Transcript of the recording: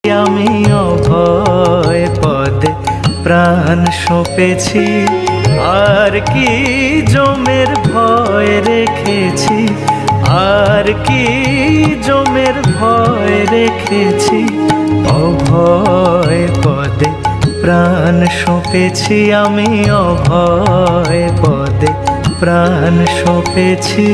আমি অভয় পদে প্রাণ সঁপেছি, আর কি জমের ভয় রেখেছি, আর কি জমের ভয় রেখেছি। অভয় পদে প্রাণ সঁপেছি, আমি অভয় পদে প্রাণ সঁপেছি।